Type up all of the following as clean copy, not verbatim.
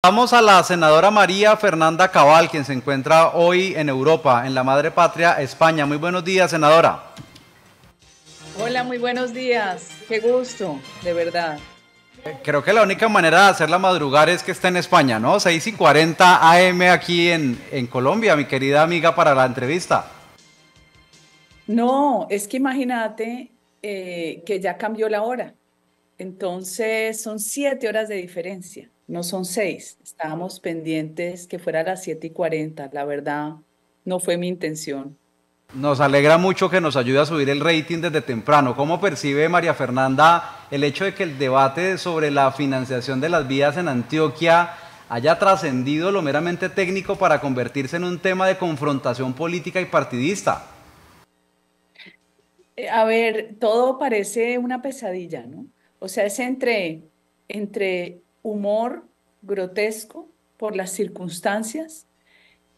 Vamos a la senadora María Fernanda Cabal, quien se encuentra hoy en Europa, en la madre patria, España. Muy buenos días, senadora. Hola, muy buenos días. Qué gusto, de verdad. Creo que la única manera de hacerla madrugar es que esté en España, ¿no? 6:40 AM aquí en Colombia, mi querida amiga, para la entrevista. No, es que imagínate que ya cambió la hora. Entonces son 7 horas de diferencia, no son 6. Estábamos pendientes que fuera a las 7:40. La verdad, no fue mi intención. Nos alegra mucho que nos ayude a subir el rating desde temprano. ¿Cómo percibe María Fernanda el hecho de que el debate sobre la financiación de las vías en Antioquia haya trascendido lo meramente técnico para convertirse en un tema de confrontación política y partidista? A ver, todo parece una pesadilla, ¿no? O sea, es entre humor grotesco por las circunstancias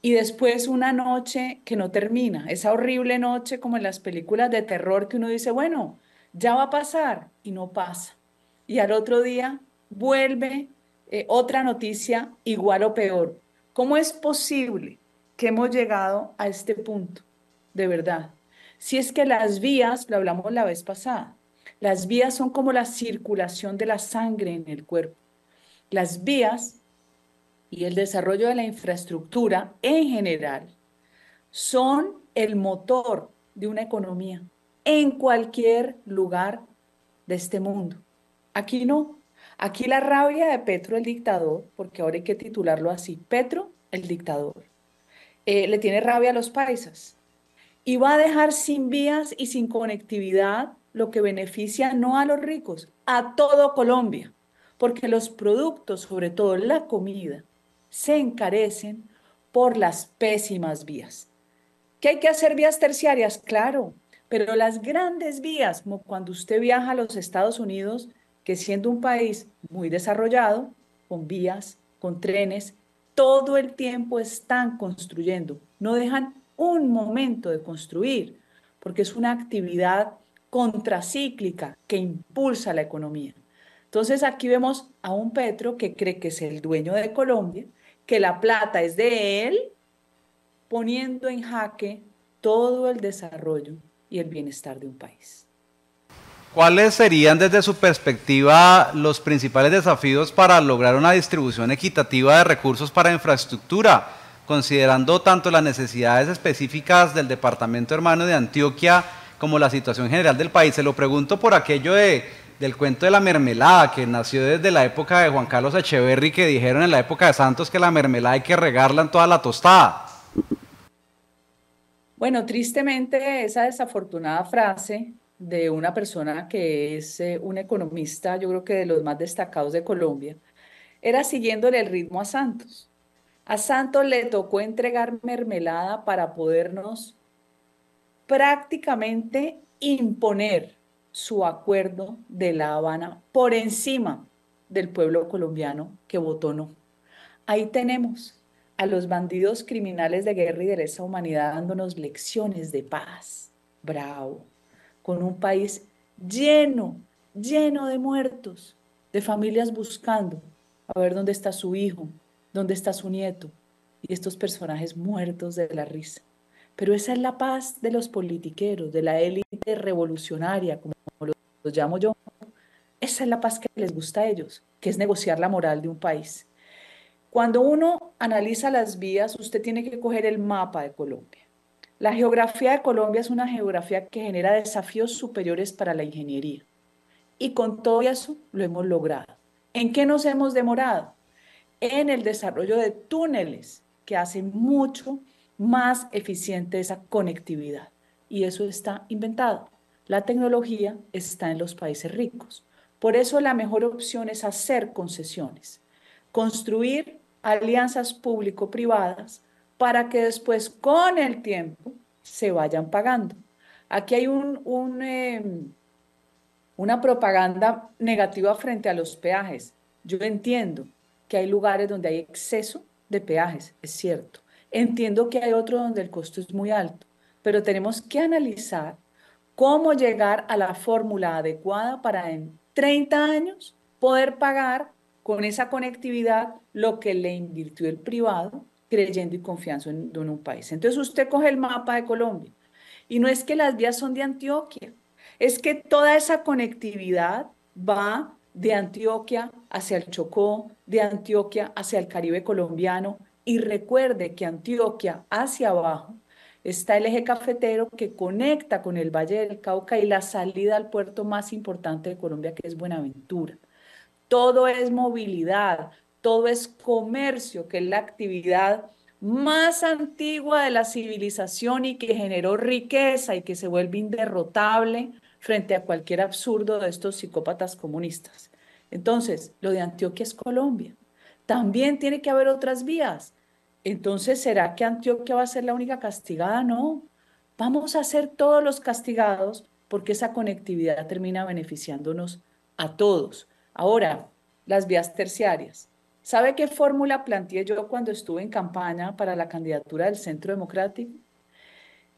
y después una noche que no termina, esa horrible noche como en las películas de terror que uno dice, bueno, ya va a pasar y no pasa. Y al otro día vuelve otra noticia igual o peor. ¿Cómo es posible que hemos llegado a este punto? De verdad. Si es que las vías, lo hablamos la vez pasada, las vías son como la circulación de la sangre en el cuerpo. Las vías y el desarrollo de la infraestructura en general son el motor de una economía en cualquier lugar de este mundo. Aquí no. Aquí la rabia de Petro el dictador, porque ahora hay que titularlo así, Petro el dictador, le tiene rabia a los paisas y va a dejar sin vías y sin conectividad, lo que beneficia no a los ricos, a todo Colombia, porque los productos, sobre todo la comida, se encarecen por las pésimas vías. ¿Que hay que hacer vías terciarias? Claro, pero las grandes vías, como cuando usted viaja a los Estados Unidos, que siendo un país muy desarrollado, con vías, con trenes, todo el tiempo están construyendo, no dejan un momento de construir, porque es una actividad contracíclica que impulsa la economía. Entonces aquí vemos a un Petro que cree que es el dueño de Colombia, que la plata es de él, poniendo en jaque todo el desarrollo y el bienestar de un país. ¿Cuáles serían desde su perspectiva los principales desafíos para lograr una distribución equitativa de recursos para infraestructura, considerando tanto las necesidades específicas del departamento hermano de Antioquia como la situación general del país? Se lo pregunto por aquello del cuento de la mermelada, que nació desde la época de Juan Carlos Echeverry, que dijeron en la época de Santos que la mermelada hay que regarla en toda la tostada. Bueno, tristemente esa desafortunada frase de una persona que es un economista, yo creo que de los más destacados de Colombia, era siguiéndole el ritmo a Santos. A Santos le tocó entregar mermelada para podernos prácticamente imponer su acuerdo de La Habana por encima del pueblo colombiano que votó no. Ahí tenemos a los bandidos criminales de guerra y de lesa humanidad dándonos lecciones de paz. Bravo. Con un país lleno, lleno de muertos, de familias buscando a ver dónde está su hijo, dónde está su nieto, y estos personajes muertos de la risa. Pero esa es la paz de los politiqueros, de la élite revolucionaria, como los llamo yo. Esa es la paz que les gusta a ellos, que es negociar la moral de un país. Cuando uno analiza las vías, usted tiene que coger el mapa de Colombia. La geografía de Colombia es una geografía que genera desafíos superiores para la ingeniería. Y con todo eso lo hemos logrado. ¿En qué nos hemos demorado? En el desarrollo de túneles que hacen mucho más eficiente esa conectividad. Y eso está inventado. La tecnología está en los países ricos. Por eso la mejor opción es hacer concesiones, construir alianzas público-privadas para que después con el tiempo se vayan pagando. Aquí hay una propaganda negativa frente a los peajes. Yo entiendo que hay lugares donde hay exceso de peajes, es cierto. Entiendo que hay otros donde el costo es muy alto, pero tenemos que analizar cómo llegar a la fórmula adecuada para en 30 años poder pagar con esa conectividad lo que le invirtió el privado creyendo y confiando en un país. Entonces usted coge el mapa de Colombia y no es que las vías son de Antioquia, es que toda esa conectividad va de Antioquia hacia el Chocó, de Antioquia hacia el Caribe colombiano, y recuerde que Antioquia hacia abajo está el eje cafetero que conecta con el Valle del Cauca y la salida al puerto más importante de Colombia, que es Buenaventura. Todo es movilidad, todo es comercio, que es la actividad más antigua de la civilización y que generó riqueza y que se vuelve inderrotable frente a cualquier absurdo de estos psicópatas comunistas. Entonces, lo de Antioquia es Colombia. También tiene que haber otras vías. Entonces, ¿será que Antioquia va a ser la única castigada? No. Vamos a ser todos los castigados porque esa conectividad termina beneficiándonos a todos. Ahora, las vías terciarias. ¿Sabe qué fórmula planteé yo cuando estuve en campaña para la candidatura del Centro Democrático?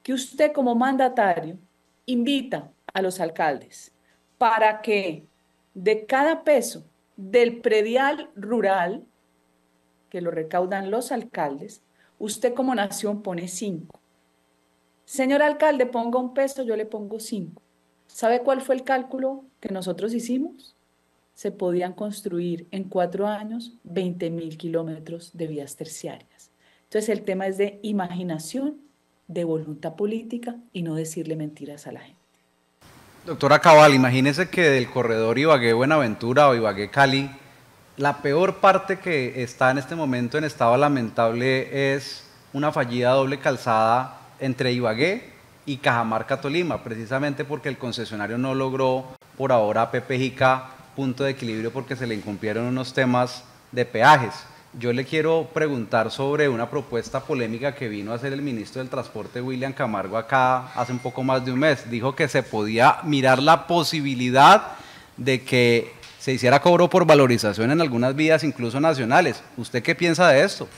Que usted como mandatario invita a los alcaldes para que de cada peso del predial rural, que lo recaudan los alcaldes, usted como nación pone 5. Señor alcalde, ponga un peso, yo le pongo 5. ¿Sabe cuál fue el cálculo que nosotros hicimos? Se podían construir en 4 años 20.000 kilómetros de vías terciarias. Entonces el tema es de imaginación, de voluntad política y no decirle mentiras a la gente. Doctora Cabal, imagínese que del corredor Ibagué-Buenaventura o Ibagué-Cali, la peor parte que está en este momento en estado lamentable es una fallida doble calzada entre Ibagué y Cajamarca-Tolima, precisamente porque el concesionario no logró por ahora PPJICA punto de equilibrio porque se le incumplieron unos temas de peajes. Yo le quiero preguntar sobre una propuesta polémica que vino a hacer el ministro del Transporte, William Camargo, acá hace un poco más de un mes. Dijo que se podía mirar la posibilidad de que se hiciera cobro por valorización en algunas vías, incluso nacionales. ¿Usted qué piensa de esto?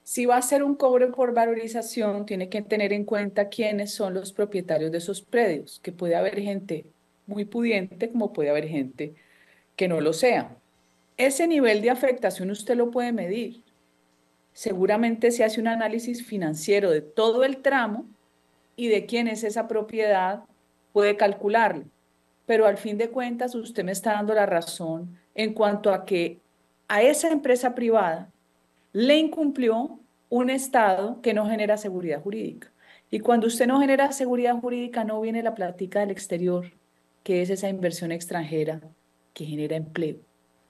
Si va a ser un cobro por valorización, tiene que tener en cuenta quiénes son los propietarios de esos predios, que puede haber gente muy pudiente como puede haber gente que no lo sea. Ese nivel de afectación usted lo puede medir. Seguramente se hace un análisis financiero de todo el tramo y de quién es esa propiedad, puede calcularlo. Pero al fin de cuentas, usted me está dando la razón en cuanto a que a esa empresa privada le incumplió un Estado que no genera seguridad jurídica. Y cuando usted no genera seguridad jurídica, no viene la plática del exterior, que es esa inversión extranjera que genera empleo,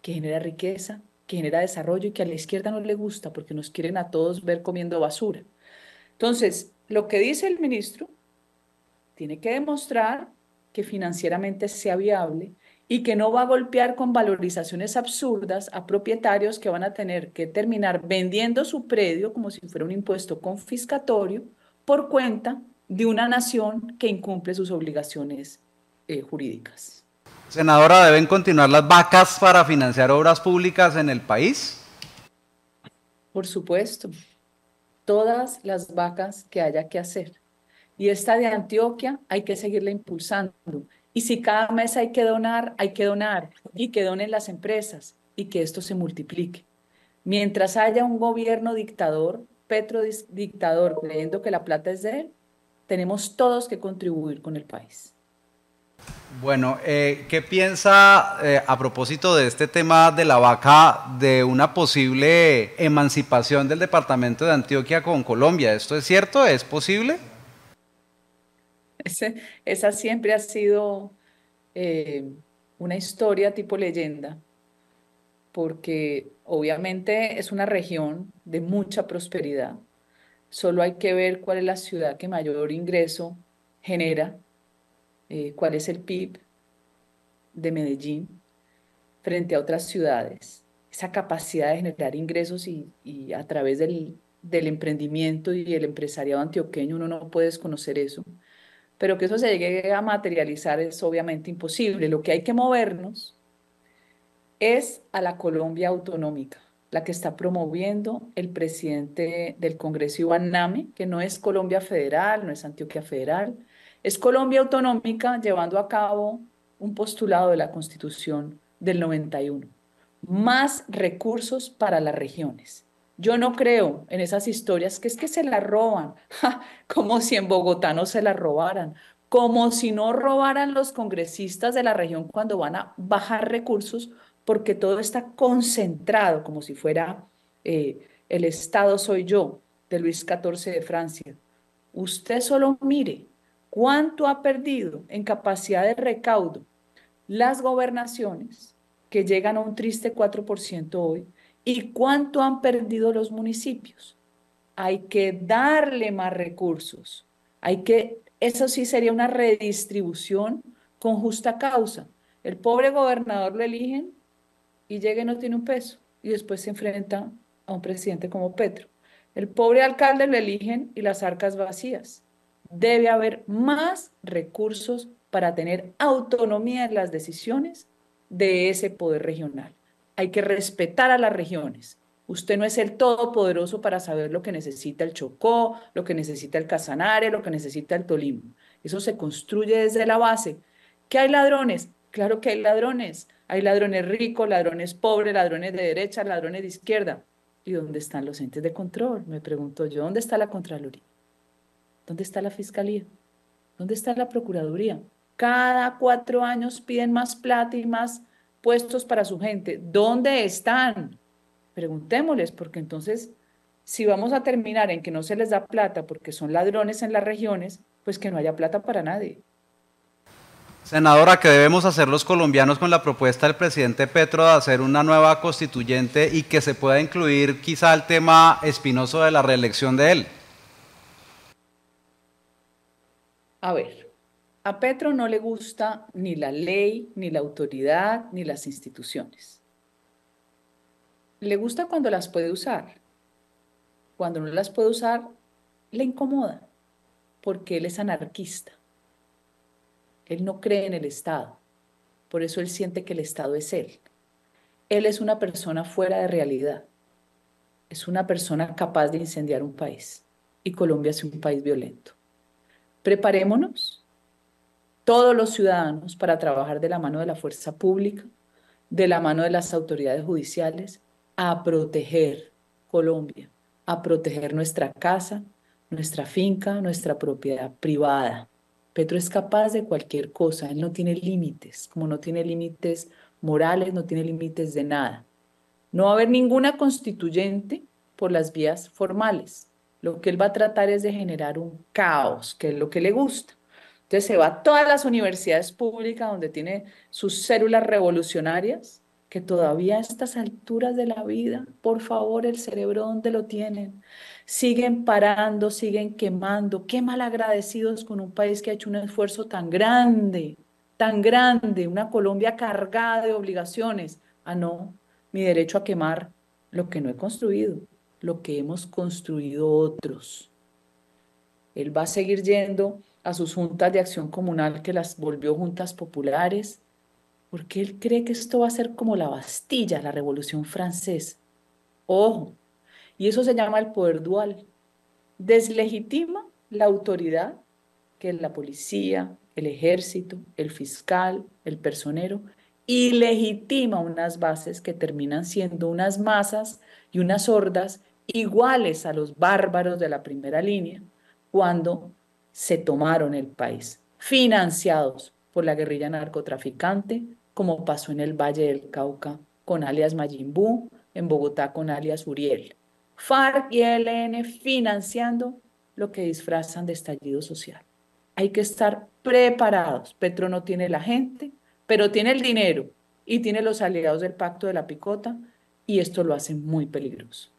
que genera riqueza, que genera desarrollo y que a la izquierda no le gusta porque nos quieren a todos ver comiendo basura. Entonces, lo que dice el ministro tiene que demostrar que financieramente sea viable y que no va a golpear con valorizaciones absurdas a propietarios que van a tener que terminar vendiendo su predio como si fuera un impuesto confiscatorio por cuenta de una nación que incumple sus obligaciones jurídicas. Senadora, ¿deben continuar las vacas para financiar obras públicas en el país? Por supuesto, todas las vacas que haya que hacer. Y esta de Antioquia hay que seguirla impulsando. Y si cada mes hay que donar y que donen las empresas y que esto se multiplique. Mientras haya un gobierno dictador, Petro dictador, creyendo que la plata es de él, tenemos todos que contribuir con el país. Bueno, ¿qué piensa a propósito de este tema de la vaca, de una posible emancipación del departamento de Antioquia con Colombia? ¿Esto es cierto? ¿Es posible? Esa siempre ha sido una historia tipo leyenda, porque obviamente es una región de mucha prosperidad. Solo hay que ver cuál es la ciudad que mayor ingreso genera, cuál es el PIB de Medellín frente a otras ciudades. Esa capacidad de generar ingresos y a través del emprendimiento y el empresariado antioqueño uno no puede desconocer eso. Pero que eso se llegue a materializar es obviamente imposible. Lo que hay que movernos es a la Colombia autonómica, la que está promoviendo el presidente del Congreso, Iván Name, que no es Colombia federal, no es Antioquia federal, es Colombia autonómica llevando a cabo un postulado de la Constitución del 91. Más recursos para las regiones. Yo no creo en esas historias que es que se la roban, ja, como si en Bogotá no se la robaran, como si no robaran los congresistas de la región cuando van a bajar recursos, porque todo está concentrado, como si fuera el Estado soy yo, de Luis XIV de Francia. Usted solo mire cuánto ha perdido en capacidad de recaudo las gobernaciones, que llegan a un triste 4% hoy, y cuánto han perdido los municipios. Hay que darle más recursos. Eso sí sería una redistribución con justa causa. El pobre gobernador lo eligen y llega y no tiene un peso y después se enfrenta a un presidente como Petro. El pobre alcalde lo eligen y las arcas vacías. Debe haber más recursos para tener autonomía en las decisiones de ese poder regional. Hay que respetar a las regiones. Usted no es el todopoderoso para saber lo que necesita el Chocó, lo que necesita el Casanare, lo que necesita el Tolima. Eso se construye desde la base. ¿Qué hay ladrones? Claro que hay ladrones. Hay ladrones ricos, ladrones pobres, ladrones de derecha, ladrones de izquierda. ¿Y dónde están los entes de control? Me pregunto yo, ¿dónde está la Contraloría? ¿Dónde está la Fiscalía? ¿Dónde está la Procuraduría? Cada 4 años piden más plata y más puestos para su gente. ¿Dónde están? Preguntémosles, porque entonces, si vamos a terminar en que no se les da plata porque son ladrones en las regiones, pues que no haya plata para nadie. Senadora, ¿qué debemos hacer los colombianos con la propuesta del presidente Petro de hacer una nueva constituyente y que se pueda incluir quizá el tema espinoso de la reelección de él? A ver, a Petro no le gusta ni la ley, ni la autoridad, ni las instituciones. Le gusta cuando las puede usar. Cuando no las puede usar, le incomoda, porque él es anarquista. Él no cree en el Estado. Por eso él siente que el Estado es él. Él es una persona fuera de realidad. Es una persona capaz de incendiar un país. Y Colombia es un país violento. Preparémonos, todos los ciudadanos, para trabajar de la mano de la fuerza pública, de la mano de las autoridades judiciales, a proteger Colombia, a proteger nuestra casa, nuestra finca, nuestra propiedad privada. Petro es capaz de cualquier cosa, él no tiene límites, como no tiene límites morales, no tiene límites de nada. No va a haber ninguna constituyente por las vías formales. Lo que él va a tratar es de generar un caos, que es lo que le gusta. Entonces se va a todas las universidades públicas donde tiene sus células revolucionarias, que todavía a estas alturas de la vida, por favor, el cerebro, ¿dónde lo tienen? Siguen parando, siguen quemando. Qué malagradecidos con un país que ha hecho un esfuerzo tan grande, una Colombia cargada de obligaciones. Ah, no, mi derecho a quemar lo que no he construido, lo que hemos construido otros. Él va a seguir yendo a sus juntas de acción comunal que las volvió juntas populares, porque él cree que esto va a ser como la Bastilla, la Revolución Francesa. Ojo, y eso se llama el poder dual. Deslegitima la autoridad, que es la policía, el ejército, el fiscal, el personero, y legitima unas bases que terminan siendo unas masas y unas hordas iguales a los bárbaros de la primera línea cuando se tomaron el país, financiados por la guerrilla narcotraficante, como pasó en el Valle del Cauca con alias Mayimbu, en Bogotá con alias Uriel. FARC y ELN financiando lo que disfrazan de estallido social. Hay que estar preparados. Petro no tiene la gente, pero tiene el dinero y tiene los aliados del Pacto de la Picota y esto lo hace muy peligroso.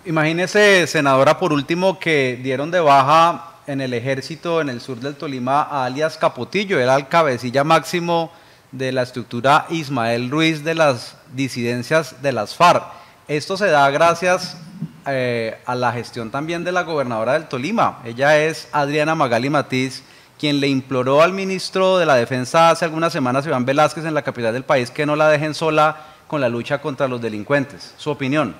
Imagínese, senadora, por último, que dieron de baja en el ejército en el sur del Tolima a alias Capotillo, era el cabecilla máximo de la estructura Ismael Ruiz de las disidencias de las FARC. Esto se da gracias a la gestión también de la gobernadora del Tolima. Ella es Adriana Magali Matiz, quien le imploró al ministro de la Defensa hace algunas semanas, Iván Velázquez, en la capital del país, que no la dejen sola con la lucha contra los delincuentes. Su opinión.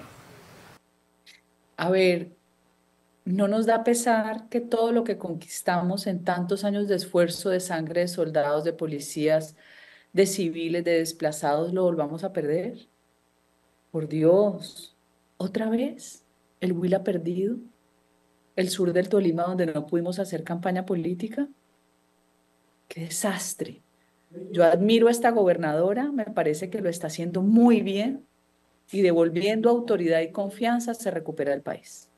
A ver, no nos da pesar que todo lo que conquistamos en tantos años de esfuerzo, de sangre de soldados, de policías, de civiles, de desplazados, lo volvamos a perder. Por Dios, otra vez, el Huila perdido, el sur del Tolima donde no pudimos hacer campaña política. ¡Qué desastre! Yo admiro a esta gobernadora, me parece que lo está haciendo muy bien y devolviendo autoridad y confianza se recupera el país.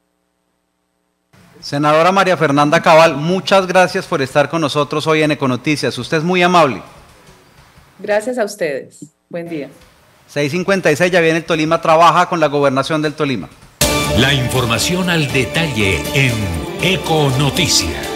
Senadora María Fernanda Cabal, muchas gracias por estar con nosotros hoy en Econoticias. Usted es muy amable. Gracias a ustedes. Buen día. 6:56, ya viene el Tolima, trabaja con la gobernación del Tolima. La información al detalle en Econoticias.